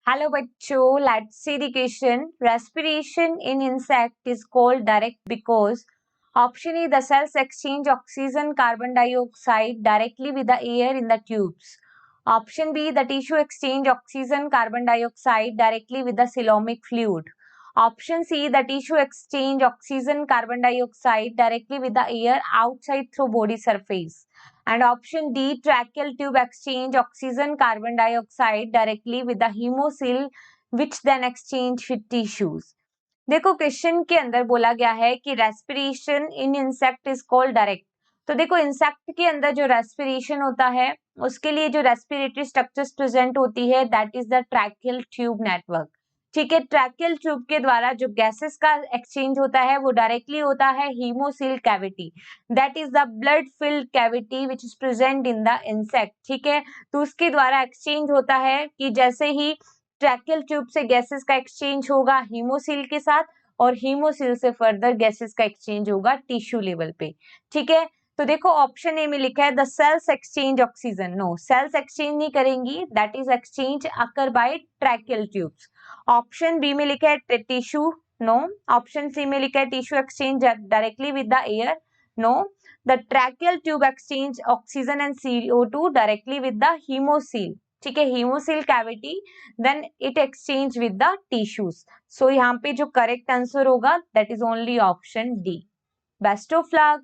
Hello बच्चों, let's see the question. Respiration in insect is called direct because option E, the cells exchange oxygen carbon dioxide directly with the air in the tubes. Option B, the tissue exchange oxygen carbon dioxide directly with the coelomic fluid. Option C, the tissue exchange oxygen carbon dioxide directly with the air outside through body surface. And option D, tracheal tube exchange oxygen carbon dioxide directly with the hemocoel which then exchange with tissues. देखो question के अंदर बोला गया है कि respiration in insect is called direct. तो देखो insect के अंदर जो रेस्पिरेशन होता है उसके लिए जो रेस्पिरेटरी स्ट्रक्चर्स प्रेजेंट होती है that is the tracheal tube network. ठीक है, ट्रैकियल ट्यूब के द्वारा जो गैसेस का एक्सचेंज होता है वो डायरेक्टली होता है haemocoel cavity, that is the blood filled cavity which is present in the insect. ठीक है, तो उसके द्वारा एक्सचेंज होता है कि जैसे ही ट्रैकियल ट्यूब से गैसेस का एक्सचेंज होगा हीमोसील के साथ और हीमोसील से फर्दर गैसेस का एक्सचेंज होगा टिश्यू लेवल पे। ठीक है, तो देखो ऑप्शन ए में लिखा है the cells exchange oxygen. No, cells exchange नहीं करेंगी, that is exchange occur by tracheal tubes. Option B में लिखा है टिश्यू। नो, ऑप्शन सी में लिखा है tissue exchange directly with the air. No, the tracheal tube exchange oxygen and CO2 directly with the haemocoel. ठीक है, haemocoel cavity then it exchange with the tissues. So यहाँ पे जो correct answer होगा that is only option D. Best of luck.